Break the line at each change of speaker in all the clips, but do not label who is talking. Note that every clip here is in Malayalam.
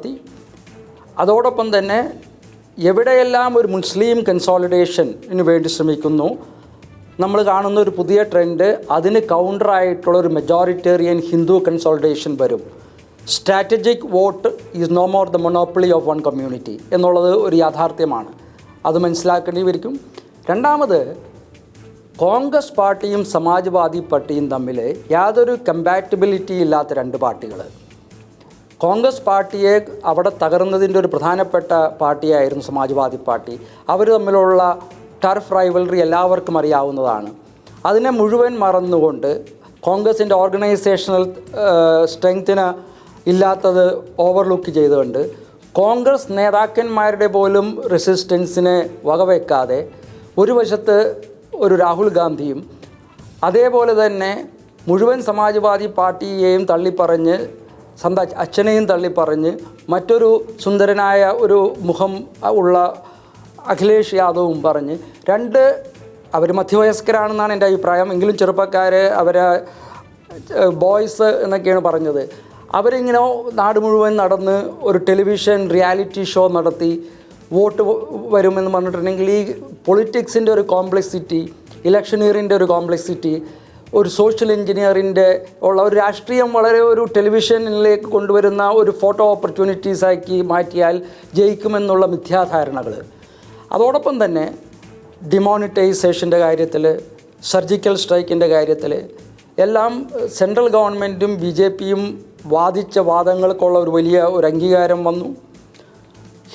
നടത്തി. അതോടൊപ്പം തന്നെ എവിടെയെല്ലാം ഒരു മുസ്ലിം കൺസോളിഡേഷന് വേണ്ടി ശ്രമിക്കുന്നു, നമ്മൾ കാണുന്ന ഒരു പുതിയ ട്രെൻഡ്, അതിന് കൗണ്ടറായിട്ടുള്ളൊരു മെജോറിറ്റേറിയൻ ഹിന്ദു കൺസോളിഡേഷൻ വരും. Strategic vote is no more the monopoly of one community എന്നുള്ളത് ഒരു യാഥാർത്ഥ്യമാണ്. അത് മനസ്സിലാക്കേണ്ടി വരും. രണ്ടാമത്, കോൺഗ്രസ് പാർട്ടിയും സമാജ്വാദി പാർട്ടിയും തമ്മിൽ യാതൊരു കമ്പാറ്റബിലിറ്റി ഇല്ലാത്ത രണ്ട് പാർട്ടികൾ. കോൺഗ്രസ് പാർട്ടിയെ അവിടെ തകർന്നതിൻ്റെ ഒരു പ്രധാനപ്പെട്ട പാർട്ടിയായിരുന്നു സമാജ്വാദി പാർട്ടി. അവർ തമ്മിലുള്ള ടർഫ് റൈവൽറി എല്ലാവർക്കും അറിയാവുന്നതാണ്. അതിനെ മുഴുവൻ മറന്നുകൊണ്ട് കോൺഗ്രസിൻ്റെ ഓർഗനൈസേഷണൽ സ്ട്രെങ്ത്തിന് ഇല്ലാത്തത് ഓവർലുക്ക് ചെയ്തുകൊണ്ട് കോൺഗ്രസ് നേതാക്കന്മാരുടെ പോലും റെസിസ്റ്റൻസിനെ വകവെക്കാതെ ഒരു വശത്ത് ഒരു രാഹുൽ ഗാന്ധിയും അതേപോലെ തന്നെ മുഴുവൻ സമാജ്വാദി പാർട്ടിയെയും തള്ളിപ്പറഞ്ഞ് സ്വന്തം അച്ഛനെയും തള്ളിപ്പറഞ്ഞ് മറ്റൊരു സുന്ദരനായ ഒരു മുഖം ഉള്ള അഖിലേഷ് യാദവും പറഞ്ഞ് അവർ മധ്യവയസ്കരാണെന്നാണ് എൻ്റെ അഭിപ്രായം. എങ്കിലും ചെറുപ്പക്കാർ അവരെ ബോയ്സ് എന്നൊക്കെയാണ് പറഞ്ഞത്. അവരിങ്ങനെ നാട് മുഴുവൻ നടന്ന് ഒരു ടെലിവിഷൻ റിയാലിറ്റി ഷോ നടത്തി വോട്ട് വരുമെന്ന് പറഞ്ഞിട്ടുണ്ടെങ്കിൽ ഈ പൊളിറ്റിക്സിൻ്റെ ഒരു കോംപ്ലക്സിറ്റി, ഇലക്ഷനീറിൻ്റെ ഒരു കോംപ്ലക്സിറ്റി, ഒരു സോഷ്യൽ എഞ്ചിനീയറിൻ്റെ ഉള്ള ഒരു രാഷ്ട്രീയം വളരെ ഒരു ടെലിവിഷനിലേക്ക് കൊണ്ടുവരുന്ന ഒരു ഫോട്ടോ ഓപ്പർച്യൂണിറ്റീസാക്കി മാറ്റിയാൽ ജയിക്കുമെന്നുള്ള മിഥ്യാധാരണകൾ. അതോടൊപ്പം തന്നെ ഡിമോണിറ്റൈസേഷൻ്റെ കാര്യത്തിൽ, സർജിക്കൽ സ്ട്രൈക്കിൻ്റെ കാര്യത്തിൽ എല്ലാം സെൻട്രൽ ഗവൺമെൻറ്റും BJPയും വാദിച്ച വാദങ്ങൾക്കുള്ള ഒരു വലിയ ഒരു അംഗീകാരം വന്നു.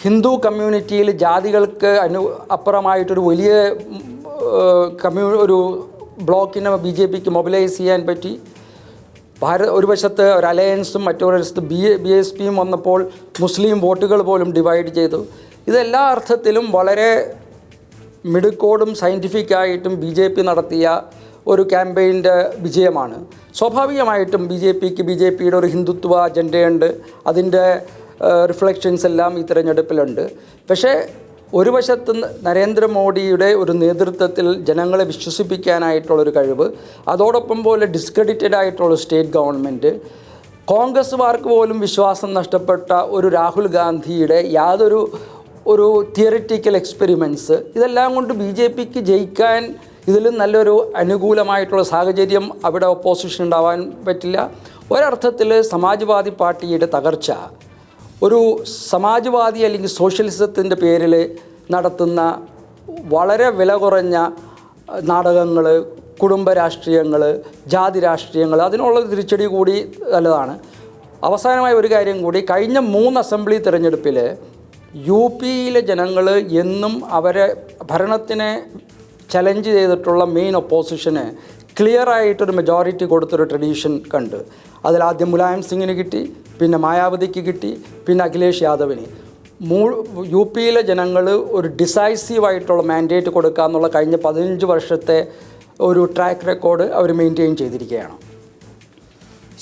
ഹിന്ദു കമ്മ്യൂണിറ്റിയിൽ ജാതികൾക്ക് അപ്പുറമായിട്ടൊരു വലിയ ഒരു ബ്ലോക്കിനെ BJPക്ക് മൊബിലൈസ് ചെയ്യാൻ പറ്റി. ഒരു വശത്ത് ഒരു അലയൻസും മറ്റൊരു വശത്ത് BSPയും വന്നപ്പോൾ മുസ്ലിം വോട്ടുകൾ പോലും ഡിവൈഡ് ചെയ്തു. ഇതെല്ലാ അർത്ഥത്തിലും വളരെ മിടുക്കോടും സയൻറ്റിഫിക്കായിട്ടും BJP നടത്തിയ ഒരു ക്യാമ്പയിൻ്റെ വിജയമാണ്. സ്വാഭാവികമായിട്ടും BJPയുടെ ഒരു ഹിന്ദുത്വ അജണ്ടയുണ്ട്, അതിൻ്റെ റിഫ്ലക്ഷൻസ് എല്ലാം ഈ തിരഞ്ഞെടുപ്പിലുണ്ട്. പക്ഷേ ഒരു വശത്ത് നരേന്ദ്രമോദിയുടെ ഒരു നേതൃത്വത്തിൽ ജനങ്ങളെ വിശ്വസിപ്പിക്കാനായിട്ടുള്ളൊരു കഴിവ്, അതോടൊപ്പം പോലെ ഡിസ്ക്രെഡിറ്റഡ് ആയിട്ടുള്ള സ്റ്റേറ്റ് ഗവൺമെൻറ്, കോൺഗ്രസ്സുകാർക്ക് പോലും വിശ്വാസം നഷ്ടപ്പെട്ട ഒരു രാഹുൽ ഗാന്ധിയുടെ യാതൊരു തിയറിറ്റിക്കൽ എക്സ്പെരിമെൻറ്റ്സ്, ഇതെല്ലാം കൊണ്ട് BJPക്ക് ജയിക്കാൻ ഇതിലും നല്ലൊരു അനുകൂലമായിട്ടുള്ള സാഹചര്യം അവിടെ ഓപ്പോസിഷൻ ഉണ്ടാവാൻ പറ്റില്ല. ഒരർത്ഥത്തിൽ സമാജ്വാദി പാർട്ടിയുടെ തകർച്ച ഒരു സമാജ്വാദി അല്ലെങ്കിൽ സോഷ്യലിസത്തിൻ്റെ പേരിൽ നടത്തുന്ന വളരെ വില കുറഞ്ഞ നാടകങ്ങൾ, കുടുംബ രാഷ്ട്രീയങ്ങൾ, ജാതി രാഷ്ട്രീയങ്ങൾ, അതിനുള്ള തിരിച്ചടി കൂടി നല്ലതാണ്. അവസാനമായ ഒരു കാര്യം കൂടി, കഴിഞ്ഞ 3 അസംബ്ലി തിരഞ്ഞെടുപ്പിൽ UPയിലെ ജനങ്ങൾ എന്നും അവരെ ഭരണത്തിനെ ചലഞ്ച് ചെയ്തിട്ടുള്ള മെയിൻ ഒപ്പോസിഷന് ക്ലിയറായിട്ടൊരു മെജോറിറ്റി കൊടുത്തൊരു ട്രഡീഷൻ കണ്ട്. അതിലാദ്യം മുലായം സിംഗിന് കിട്ടി, പിന്നെ മായാവതിക്ക് കിട്ടി, പിന്നെ അഖിലേഷ് യാദവിന്. UPയിലെ ജനങ്ങൾ ഒരു ഡിസൈസീവായിട്ടുള്ള മാൻഡേറ്റ് കൊടുക്കുക എന്നുള്ള കഴിഞ്ഞ 15 വർഷത്തെ ഒരു ട്രാക്ക് റെക്കോർഡ് അവർ മെയിൻറ്റെയിൻ ചെയ്തിരിക്കുകയാണ്.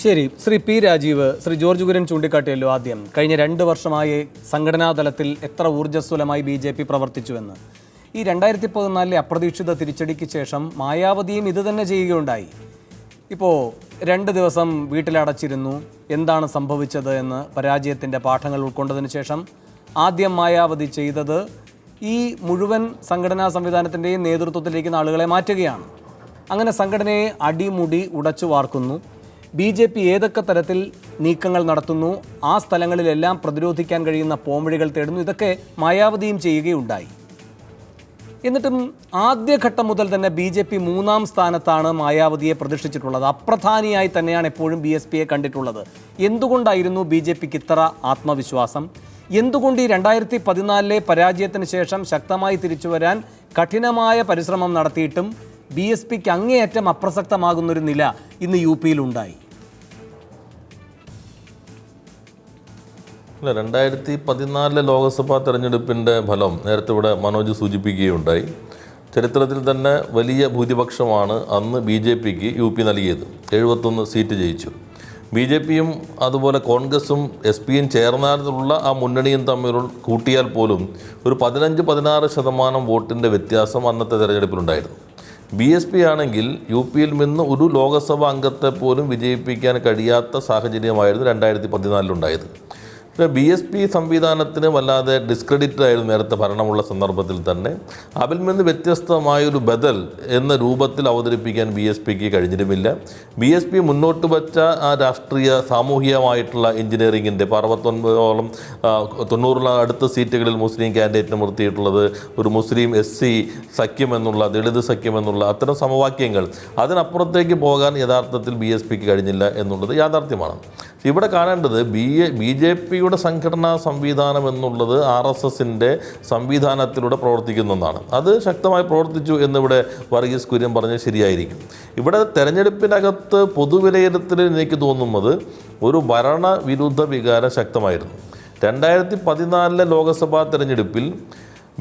ശരി, ശ്രീ P. രാജീവ്, ശ്രീ ജോർജ് കുര്യൻ ചൂണ്ടിക്കാട്ടിയല്ലോ ആദ്യം കഴിഞ്ഞ 2 വർഷമായി സംഘടനാ തലത്തിൽ എത്ര ഊർജ്ജസ്വലമായി BJP പ്രവർത്തിച്ചുവെന്ന്. ഈ 2014 അപ്രതീക്ഷിത തിരിച്ചടിക്ക് ശേഷം മായാവതിയും ഇത് തന്നെ ചെയ്യുകയുണ്ടായി. ഇപ്പോൾ 2 ദിവസം വീട്ടിലടച്ചിരുന്നു. എന്താണ് സംഭവിച്ചത് എന്ന് പരാജയത്തിൻ്റെ പാഠങ്ങൾ ഉൾക്കൊണ്ടതിന് ശേഷം ആദ്യം മായാവതി ചെയ്തത് ഈ മുഴുവൻ സംഘടനാ സംവിധാനത്തിൻ്റെയും നേതൃത്വത്തിലിരിക്കുന്ന ആളുകളെ മാറ്റുകയാണ്. അങ്ങനെ സംഘടനയെ അടിമുടി ഉടച്ചു വാർക്കുന്നു. BJP ഏതൊക്കെ തരത്തിൽ നീക്കങ്ങൾ നടത്തുന്നു, ആ സ്ഥലങ്ങളിലെല്ലാം പ്രതിരോധിക്കാൻ കഴിയുന്ന പോംവഴികൾ തേടുന്നു. ഇതൊക്കെ മായാവതിയും ചെയ്യുകയുണ്ടായി. എന്നിട്ടും ആദ്യഘട്ടം മുതൽ തന്നെ BJP 3-ാം സ്ഥാനത്താണ് മായാവതിയെ പ്രതിഷ്ഠിച്ചിട്ടുള്ളത്. അപ്രധാനിയായി തന്നെയാണ് എപ്പോഴും BSPയെ കണ്ടിട്ടുള്ളത്. എന്തുകൊണ്ടായിരുന്നു BJPക്ക് ഇത്ര ആത്മവിശ്വാസം? എന്തുകൊണ്ട് ഈ 2014 പരാജയത്തിന് ശേഷം ശക്തമായി തിരിച്ചു വരാൻ കഠിനമായ പരിശ്രമം നടത്തിയിട്ടും BSPക്ക് അങ്ങേയറ്റം അപ്രസക്തമാകുന്നൊരു നില ഇന്ന് UPയിലുണ്ടായി?
2014 ലോക്സഭാ തെരഞ്ഞെടുപ്പിൻ്റെ ഫലം നേരത്തെ ഇവിടെ മനോജ് സൂചിപ്പിക്കുകയുണ്ടായി. ചരിത്രത്തിൽ തന്നെ വലിയ ഭൂരിപക്ഷമാണ് അന്ന് BJPക്ക് UP നൽകിയത്. 71 സീറ്റ് ജയിച്ചു. BJPയും അതുപോലെ കോൺഗ്രസും SPയും ചേർന്നുള്ള ആ മുന്നണിയും തമ്മിൽ കൂട്ടിയാൽ പോലും ഒരു 15-16% വോട്ടിൻ്റെ വ്യത്യാസം അന്നത്തെ തെരഞ്ഞെടുപ്പിലുണ്ടായിരുന്നു. BSP ആണെങ്കിൽ UPയിൽ നിന്ന് ഒരു ലോകസഭാ അംഗത്തെ പോലും വിജയിപ്പിക്കാൻ കഴിയാത്ത സാഹചര്യമായിരുന്നു 2014 ഉണ്ടായത്. പിന്നെ BSP സംവിധാനത്തിന് വല്ലാതെ ഡിസ്ക്രെഡിറ്റ് ആയിരുന്നു നേരത്തെ ഭരണമുള്ള സന്ദർഭത്തിൽ തന്നെ. അതിൽ നിന്ന് വ്യത്യസ്തമായൊരു ബദൽ എന്ന രൂപത്തിൽ അവതരിപ്പിക്കാൻ BSPക്ക് കഴിഞ്ഞിരുമില്ല. BSP മുന്നോട്ട് വച്ച ആ രാഷ്ട്രീയ സാമൂഹികമായിട്ടുള്ള എഞ്ചിനീയറിങ്ങിൻ്റെ 69ഓളം 90 അടുത്ത സീറ്റുകളിൽ മുസ്ലിം കാൻഡിഡേറ്റിന് നിർത്തിയിട്ടുള്ളത്, ഒരു മുസ്ലിം SC സഖ്യം എന്നുള്ള, ദളിത് സഖ്യം എന്നുള്ള അത്തരം സമവാക്യങ്ങൾ, അതിനപ്പുറത്തേക്ക് പോകാൻ യഥാർത്ഥത്തിൽ BSPക്ക് കഴിഞ്ഞില്ല എന്നുള്ളത് യാഥാർത്ഥ്യമാണ്. ഇവിടെ കാണേണ്ടത് BJPയുടെ സംഘടനാ സംവിധാനം എന്നുള്ളത് RSSൻ്റെ സംവിധാനത്തിലൂടെ പ്രവർത്തിക്കുന്ന ഒന്നാണ്. അത് ശക്തമായി പ്രവർത്തിച്ചു എന്നിവിടെ വർഗീസ് കുര്യൻ പറഞ്ഞത് ശരിയായിരിക്കും. ഇവിടെ തെരഞ്ഞെടുപ്പിനകത്ത് പൊതുവിലയിരുത്തലിൽ എനിക്ക് തോന്നുന്നത് ഒരു ഭരണവിരുദ്ധ വികാരം ശക്തമായിരുന്നു. 2014 ലോക്സഭാ തെരഞ്ഞെടുപ്പിൽ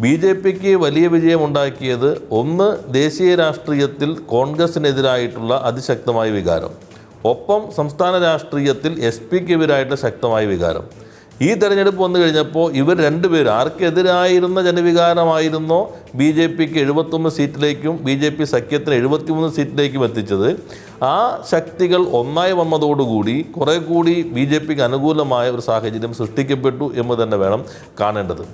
BJPക്ക് വലിയ വിജയമുണ്ടാക്കിയത് ഒന്ന്, ദേശീയ രാഷ്ട്രീയത്തിൽ കോൺഗ്രസിനെതിരായിട്ടുള്ള അതിശക്തമായ വികാരം, ഒപ്പം സംസ്ഥാന രാഷ്ട്രീയത്തിൽ SP-ക്കെതിരായിട്ട് ശക്തമായ വികാരം. ഈ തെരഞ്ഞെടുപ്പ് വന്നു കഴിഞ്ഞപ്പോൾ ഇവർ രണ്ടുപേരും ആർക്കെതിരായിരുന്ന ജനവികാരമായിരുന്നോ BJPക്ക് 71 സീറ്റിലേക്കും BJP സഖ്യത്തിന് 73 സീറ്റിലേക്കും എത്തിച്ചത്, ആ ശക്തികൾ ഒന്നായി വന്നതോടുകൂടി കുറേ കൂടി BJPക്ക് അനുകൂലമായ ഒരു സാഹചര്യം സൃഷ്ടിക്കപ്പെട്ടു എന്ന് തന്നെ വേണം കാണേണ്ടത്.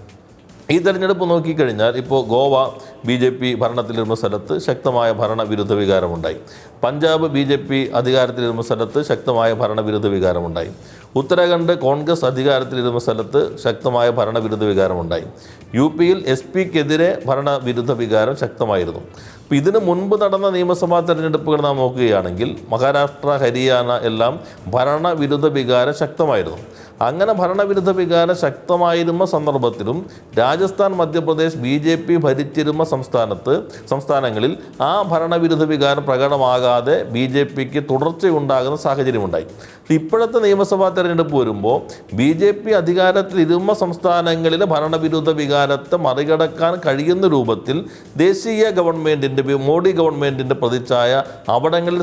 ഈ തെരഞ്ഞെടുപ്പ് നോക്കിക്കഴിഞ്ഞാൽ ഇപ്പോൾ ഗോവ BJP ഭരണത്തിലിരുന്ന സ്ഥലത്ത് ശക്തമായ ഭരണവിരുദ്ധ വികാരമുണ്ടായി. പഞ്ചാബ് BJP അധികാരത്തിലിരുന്ന സ്ഥലത്ത് ശക്തമായ ഭരണവിരുദ്ധ വികാരമുണ്ടായി. ഉത്തരാഖണ്ഡ് കോൺഗ്രസ് അധികാരത്തിലിരുന്ന സ്ഥലത്ത് ശക്തമായ ഭരണവിരുദ്ധ വികാരമുണ്ടായി. UPയിൽ SP-ക്കെതിരെ ഭരണവിരുദ്ധ വികാരം ശക്തമായിരുന്നു. അപ്പോൾ ഇതിനു മുൻപ് നടന്ന നിയമസഭാ തെരഞ്ഞെടുപ്പുകൾ നാം നോക്കുകയാണെങ്കിൽ മഹാരാഷ്ട്ര, ഹരിയാന എല്ലാം ഭരണവിരുദ്ധ വികാരം ശക്തമായിരുന്നു. അങ്ങനെ ഭരണവിരുദ്ധ വികാരം ശക്തമായിരുന്ന സന്ദർഭത്തിലും രാജസ്ഥാൻ, മധ്യപ്രദേശ് BJP ഭരിച്ചിരുന്ന സംസ്ഥാനങ്ങളിൽ ആ ഭരണവിരുദ്ധ വികാരം പ്രകടമാകാതെ BJPക്ക് തുടർച്ചയുണ്ടാകുന്ന സാഹചര്യമുണ്ടായി. ഇപ്പോഴത്തെ നിയമസഭാ തെരഞ്ഞെടുപ്പ് വരുമ്പോൾ BJP അധികാരത്തിലിരുന്ന സംസ്ഥാനങ്ങളിലെ ഭരണവിരുദ്ധ വികാരത്തെ മറികടക്കാൻ കഴിയുന്ന രൂപത്തിൽ ദേശീയ ഗവൺമെൻറ്റിൻ്റെ, മോഡി ഗവൺമെൻറ്റിൻ്റെ പ്രതിച്ഛായ അവിടങ്ങളിൽ